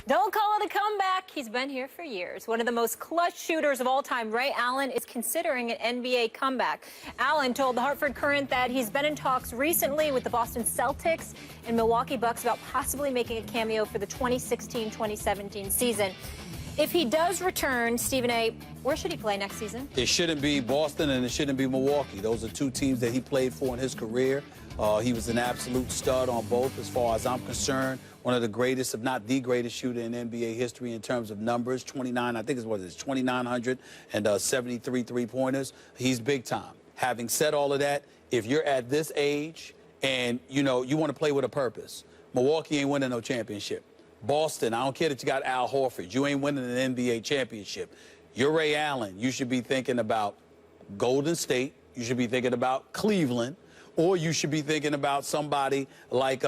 Don't call it a comeback. He's been here for years. One of the most clutch shooters of all time, Ray Allen, is considering an NBA comeback. Allen told the Hartford Courant that he's been in talks recently with the Boston Celtics and Milwaukee Bucks about possibly making a cameo for the 2016-2017 season. If he does return, Stephen A., where should he play next season? It shouldn't be Boston and it shouldn't be Milwaukee. Those are two teams that he played for in his career. He was an absolute stud on both as far as I'm concerned. One of the greatest, if not the greatest shooter in NBA history in terms of numbers. 29, I think it's 2,973 three-pointers. He's big time. Having said all of that, if you're at this age and, you want to play with a purpose, Milwaukee ain't winning no championship. Boston, I don't care that you got Al Horford. You ain't winning an NBA championship. You're Ray Allen. You should be thinking about Golden State. You should be thinking about Cleveland. Or you should be thinking about somebody like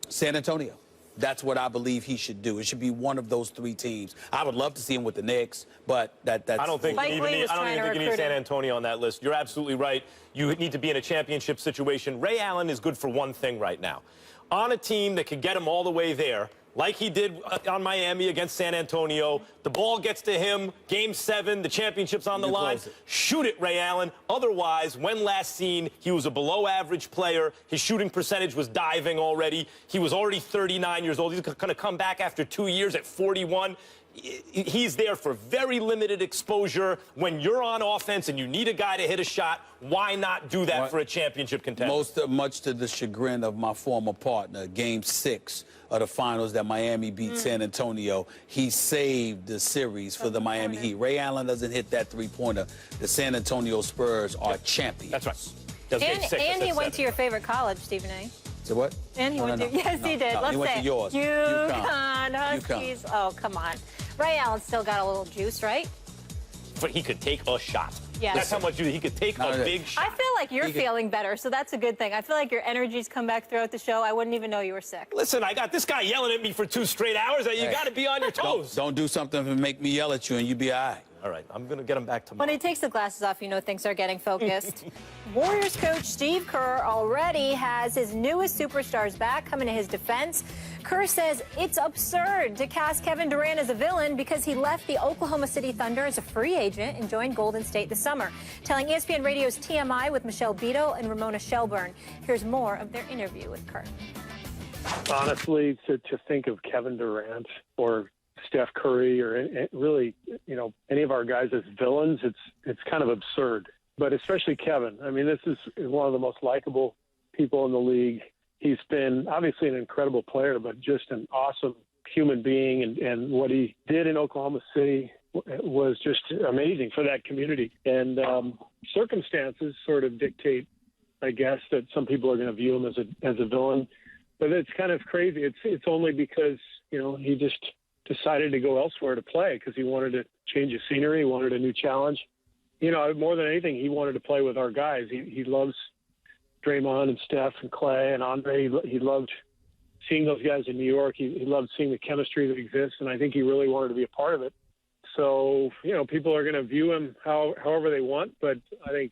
San Antonio. That's what I believe he should do. It should be one of those three teams. I would love to see him with the Knicks, but that's... I don't even think you need San Antonio on that list. You're absolutely right. You need to be in a championship situation. Ray Allen is good for one thing right now. On a team that could get him all the way there, like he did on Miami against San Antonio. The ball gets to him, Game 7, the championship's on the line. Shoot it, Ray Allen. Otherwise, when last seen, he was a below-average player. His shooting percentage was diving already. He was already 39 years old. He's going to come back after 2 years at 41. He's there for very limited exposure. When you're on offense and you need a guy to hit a shot, why not do that for a championship contender? Much to the chagrin of my former partner, Game 6 of the finals that Miami beat San Antonio, he saved the series for the Miami Heat. Ray Allen doesn't hit that three-pointer. The San Antonio Spurs are champions. That's right. And he went to your favorite college, Stephen A. So what? And he went to, yes, he did. Let's he went say to yours. UConn Huskies. Oh, come on. Ray Allen still got a little juice, right? But he could take a shot. Yes. That's how much he could take a big shot. I feel like you're feeling better, so that's a good thing. I feel like your energy's come back throughout the show. I wouldn't even know you were sick. Listen, I got this guy yelling at me for 2 straight hours. You got to be on your toes. Don't do something to make me yell at you and you be all right. All right, I'm going to get him back tomorrow. When he takes the glasses off, you know things are getting focused. Warriors coach Steve Kerr already has his newest superstars back. Coming to his defense, Kerr says it's absurd to cast Kevin Durant as a villain because he left the Oklahoma City Thunder as a free agent and joined Golden State this summer. Telling ESPN Radio's TMI with Michelle Beadle and Ramona Shelburne. Here's more of their interview with Kerr. Honestly, to think of Kevin Durant or Steph Curry or really, any of our guys as villains, it's kind of absurd. But especially Kevin. I mean, this is one of the most likable people in the league. He's been obviously an incredible player, but just an awesome human being. And what he did in Oklahoma City was just amazing for that community. And circumstances sort of dictate, I guess, that some people are going to view him as a villain. But it's kind of crazy. It's only because, he just decided to go elsewhere to play because he wanted to change his scenery. He wanted a new challenge. More than anything, he wanted to play with our guys. He loves Draymond and Steph and Clay and Andre. He loved seeing those guys in New York. He loved seeing the chemistry that exists, and I think he really wanted to be a part of it. So, people are going to view him however they want, but I think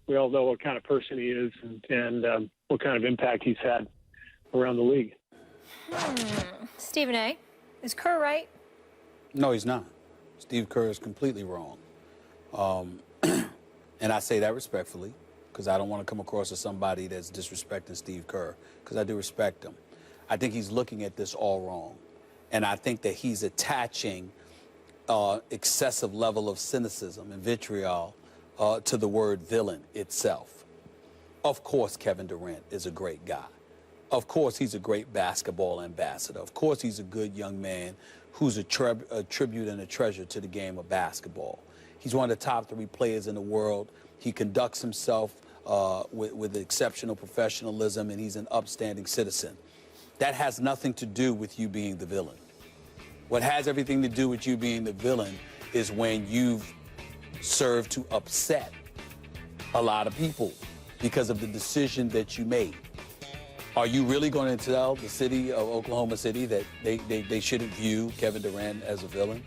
we all know what kind of person he is and what kind of impact he's had around the league. Stephen A., is Kerr right? No, he's not. Steve Kerr is completely wrong. And I say that respectfully because I don't want to come across as somebody that's disrespecting Steve Kerr because I do respect him. I think he's looking at this all wrong. And I think that he's attaching excessive level of cynicism and vitriol to the word villain itself. Of course, Kevin Durant is a great guy. Of course, he's a great basketball ambassador. Of course, he's a good young man who's a tribute and a treasure to the game of basketball. He's one of the top 3 players in the world. He conducts himself with exceptional professionalism, and he's an upstanding citizen. That has nothing to do with you being the villain. What has everything to do with you being the villain is when you've served to upset a lot of people because of the decision that you made. Are you really going to tell the city of Oklahoma City that they shouldn't view Kevin Durant as a villain?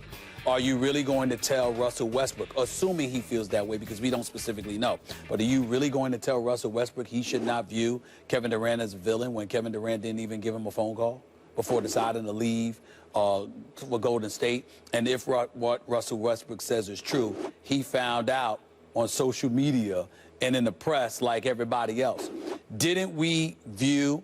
Are you really going to tell Russell Westbrook, assuming he feels that way because we don't specifically know, but are you really going to tell Russell Westbrook he should not view Kevin Durant as a villain when Kevin Durant didn't even give him a phone call? before deciding to leave for Golden State. And if what Russell Westbrook says is true, he found out on social media and in the press like everybody else. Didn't we view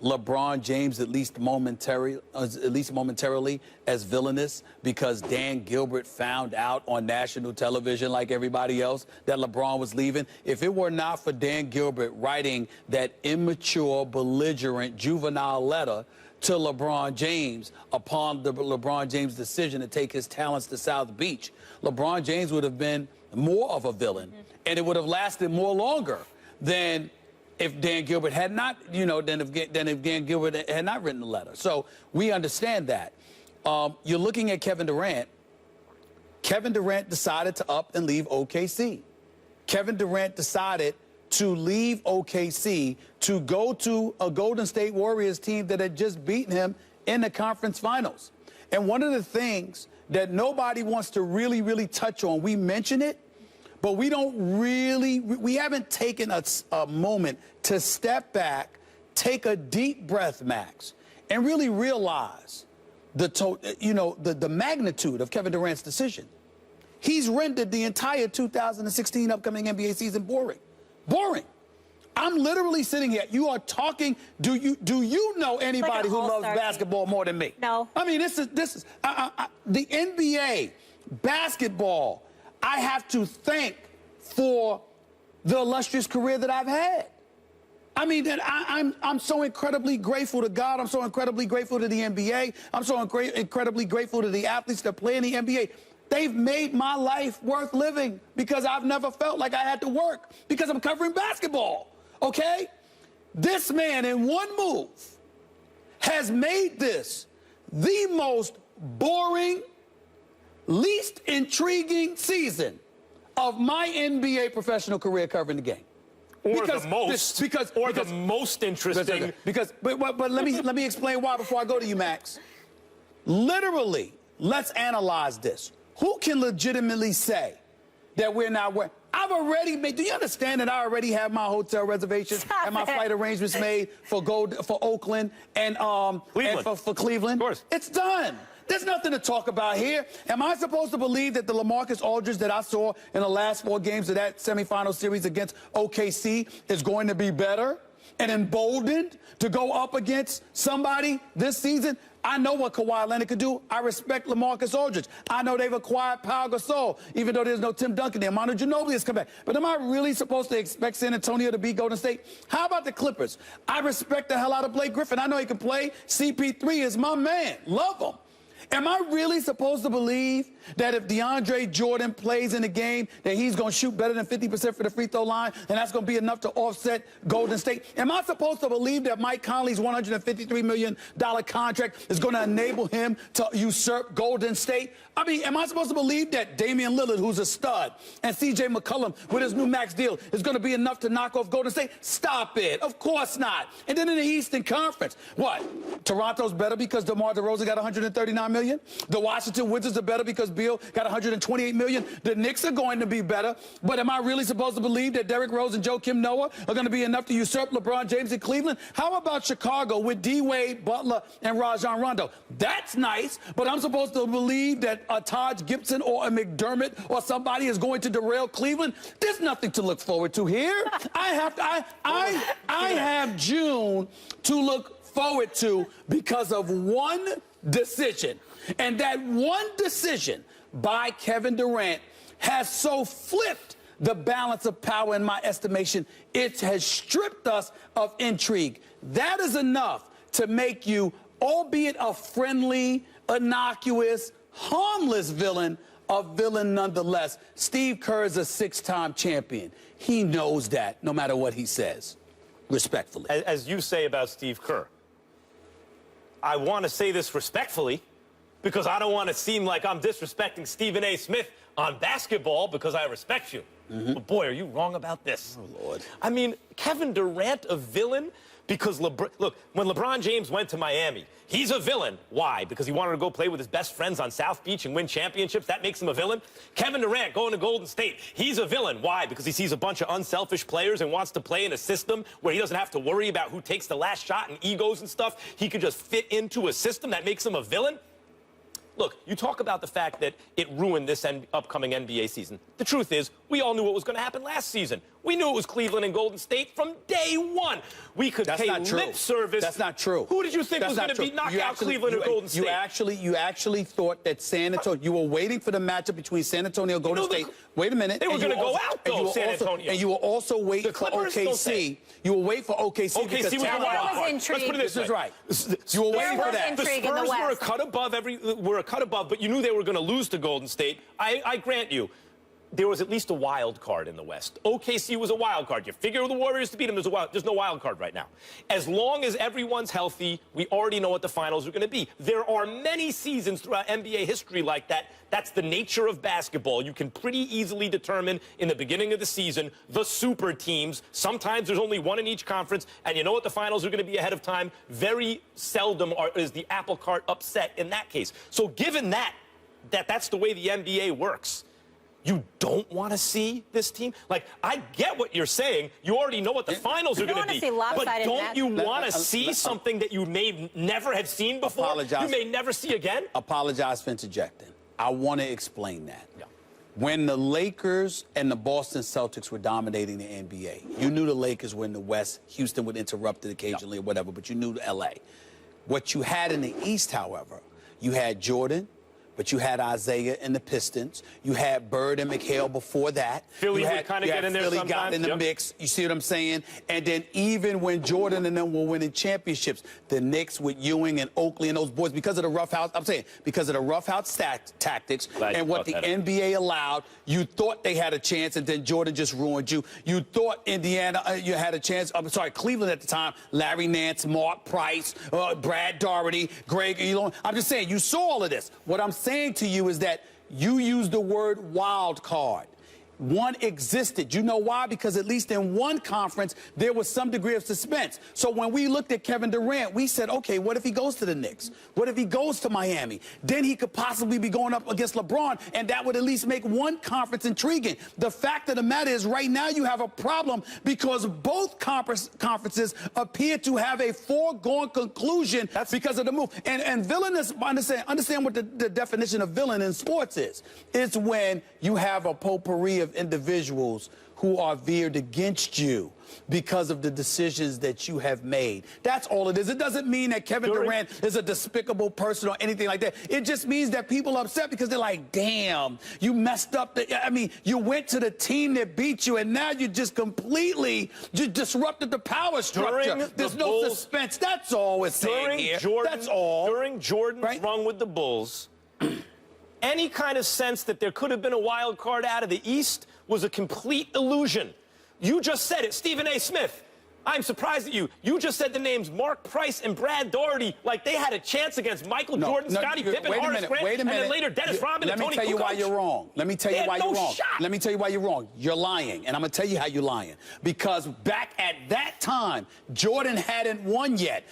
LeBron James at least momentarily as villainous because Dan Gilbert found out on national television like everybody else that LeBron was leaving? If it were not for Dan Gilbert writing that immature, belligerent, juvenile letter to LeBron James upon the LeBron James decision to take his talents to South Beach, LeBron James would have been more of a villain, and it would have lasted more longer than if Dan Gilbert had not, than if Dan Gilbert had not written the letter. So we understand that. You're looking at Kevin Durant. Kevin Durant decided to up and leave OKC. Kevin Durant decided to leave OKC to go to a Golden State Warriors team that had just beaten him in the conference finals. And one of the things that nobody wants to really touch on, we mention it, but we haven't taken a moment to step back, take a deep breath, Max, and really realize the magnitude of Kevin Durant's decision. He's rendered the entire 2016 upcoming NBA season boring. Boring. I'm literally sitting here. You are talking. Do you know anybody who loves basketball more than me? No. I mean, this is the NBA basketball. I have to thank for the illustrious career that I've had. I mean, I'm so incredibly grateful to God. I'm so incredibly grateful to the NBA. I'm so incredibly grateful to the athletes that play in the NBA. They've made my life worth living because I've never felt like I had to work because I'm covering basketball, okay? This man, in one move, has made this the most boring, least intriguing season of my NBA professional career covering the game. Or the most interesting. But let me explain why before I go to you, Max. Literally, let's analyze this. Who can legitimately say that we're not where? I've already made. Do you understand that I already have my hotel reservations and my flight arrangements made for Oakland and Cleveland. And for Cleveland? Of course. It's done. There's nothing to talk about here. Am I supposed to believe that the LaMarcus Aldridge that I saw in the last 4 games of that semifinal series against OKC is going to be better and emboldened to go up against somebody this season? I know what Kawhi Leonard could do. I respect LaMarcus Aldridge. I know they've acquired Pau Gasol, even though there's no Tim Duncan there. Manu Ginobili has come back. But am I really supposed to expect San Antonio to beat Golden State? How about the Clippers? I respect the hell out of Blake Griffin. I know he can play. CP3 is my man. Love him. Am I really supposed to believe that if DeAndre Jordan plays in the game, that he's going to shoot better than 50% for the free throw line, and that's going to be enough to offset Golden State? Am I supposed to believe that Mike Conley's $153 million contract is going to enable him to usurp Golden State? I mean, am I supposed to believe that Damian Lillard, who's a stud, and C.J. McCollum with his new max deal is going to be enough to knock off Golden State? Stop it. Of course not. And then in the Eastern Conference, what? Toronto's better because DeMar DeRozan got $139 million? The Washington Wizards are better because Beal got $128 million? The Knicks are going to be better. But am I really supposed to believe that Derrick Rose and Joakim Noah are going to be enough to usurp LeBron James in Cleveland? How about Chicago with D-Wade, Butler, and Rajon Rondo? That's nice, but I'm supposed to believe that a Taj Gibson or a McDermott or somebody is going to derail Cleveland? There's nothing to look forward to here. I have June to look forward to because of one decision. And that one decision by Kevin Durant has so flipped the balance of power in my estimation, it has stripped us of intrigue. That is enough to make you, albeit a friendly, innocuous, harmless villain, a villain nonetheless. Steve Kerr is a 6-time champion. He knows that, no matter what he says, respectfully. As you say about Steve Kerr, I want to say this respectfully because I don't want to seem like I'm disrespecting Stephen A. Smith on basketball because I respect you. But boy, are you wrong about this. Oh, Lord. I mean, Kevin Durant, a villain Because, look, when LeBron James went to Miami, he's a villain. Why? Because he wanted to go play with his best friends on South Beach and win championships. That makes him a villain. Kevin Durant going to Golden State, he's a villain. Why? Because he sees a bunch of unselfish players and wants to play in a system where he doesn't have to worry about who takes the last shot and egos and stuff. He could just fit into a system that makes him a villain. Look, you talk about the fact that it ruined this upcoming NBA season. The truth is, we all knew what was going to happen last season. We knew it was Cleveland and Golden State from day one. We could pay lip service. That's not true. Who did you think was going to knock out Cleveland and Golden State? You actually thought that San Antonio. You were waiting for the matchup between San Antonio and Golden State. Wait a minute. They were going to go out, though, San Antonio. And you were also waiting for OKC. You were waiting for OKC because was talent. Let's put it this way. This is right. You were waiting for that. The Spurs were a cut above, but you knew they were going to lose to Golden State. I grant you, there was at least a wild card in the West. OKC was a wild card. You figure the Warriors to beat them, there's no wild card right now. As long as everyone's healthy, we already know what the finals are going to be. There are many seasons throughout NBA history like that. That's the nature of basketball. You can pretty easily determine in the beginning of the season the super teams. Sometimes there's only one in each conference, and you know what the finals are going to be ahead of time. Very seldom is the apple cart upset in that case. So given that's the way the NBA works, you don't want to see this team? Like, I get what you're saying. You already know what the finals are going to be. But don't you want to see something that you may never have seen before? You may never see again? Apologize for interjecting. I want to explain that. Yeah. When the Lakers and the Boston Celtics were dominating the NBA, you knew the Lakers were in the West. Houston would interrupt it occasionally or whatever, but you knew L.A. What you had in the East, however, you had Jordan, but you had Isaiah and the Pistons. You had Bird and McHale before that. Philly would kind of get in there sometimes. Philly got in the mix. You see what I'm saying? And then even when Jordan and them were winning championships, the Knicks with Ewing and Oakley and those boys, because of the rough house, because of the rough house tactics and what the NBA allowed, you thought they had a chance, and then Jordan just ruined you. You thought Indiana, you had a chance. I'm sorry, Cleveland at the time, Larry Nance, Mark Price, Brad Daugherty, Greg Elon. I'm just saying, you saw all of this. What I'm saying to you is that you used the word wild card. One existed. You know why? Because at least in one conference, there was some degree of suspense. So when we looked at Kevin Durant, we said, okay, what if he goes to the Knicks? What if he goes to Miami? Then he could possibly be going up against LeBron, and that would at least make one conference intriguing. The fact of the matter is right now you have a problem because both conferences appear to have a foregone conclusion because of the move. And villainous, understand what the definition of villain in sports is. It's when you have a potpourri of individuals who are veered against you because of the decisions that you have made. That's all it is. It doesn't mean that Kevin Durant is a despicable person or anything like that. It just means that people are upset because they're like, damn, you messed up. You went to the team that beat you, and now you just completely disrupted the power structure. There's no suspense. That's all we're saying here. That's all. During Jordan's run with the Bulls, any kind of sense that there could have been a wild card out of the East was a complete illusion. You just said it, Stephen A. Smith. I'm surprised at you. You just said the names Mark Price and Brad Daugherty like they had a chance against Michael Jordan, Scottie Pippen, Horace Grant, and then later Dennis Rodman and Tony Kukoc. Let me tell you why you're wrong. Let me tell you why you're wrong. Let me tell you why you're wrong. You're lying, and I'm going to tell you how you're lying. Because back at that time, Jordan hadn't won yet.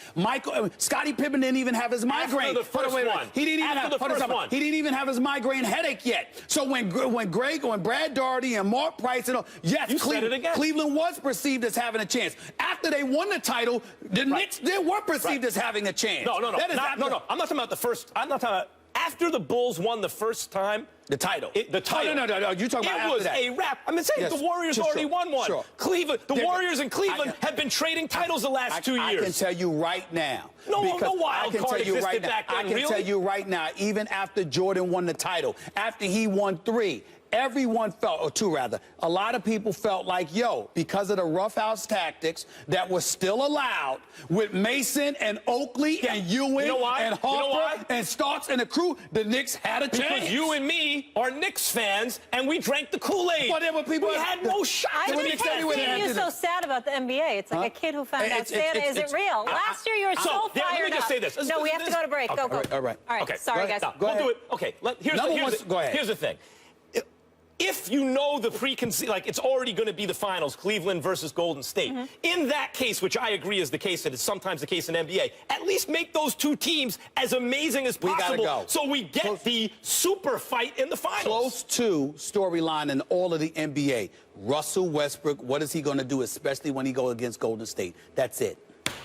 Scottie Pippen didn't even have his migraine. After the first one. He didn't even have his migraine headache yet. So when Brad Daugherty and Mark Price and all, yes, Cleveland was perceived as having a chance. After they won the title, the Knicks, they were perceived as having a chance. No. I'm not talking about the first. I'm not talking about after the Bulls won the first time. The title. The title. No. You're talking about after that. It was a wrap. I'm saying the Warriors already won one. Cleveland, the Warriors and Cleveland have been trading titles the last 2 years. I can tell you right now. No wild card existed back then, I can tell you right now, even after Jordan won the title, after he won 3, everyone felt, or 2 rather, a lot of people felt like, because of the roughhouse tactics that were still allowed with Mason and Oakley and Ewing and Harper and Starks and the crew, the Knicks had a chance. Because you and me are Knicks fans, and we drank the Kool-Aid. We had no shot. I just can't see you so sad about the NBA. It's like a kid who found out Santa isn't real. Last year you were so fired up. Let me just say this. No, we have to go to break. Go. All right. Okay, sorry, guys. We'll do it. Okay, here's the thing. if you know the preconceived, like it's already going to be the finals, Cleveland versus Golden State. In that case, which I agree is the case, and it's sometimes the case in NBA, at least make those two teams as amazing as possible, go. so we get the super fight in the finals. Close to storyline in all of the NBA. Russell Westbrook, what is he going to do, especially when he goes against Golden State? That's it.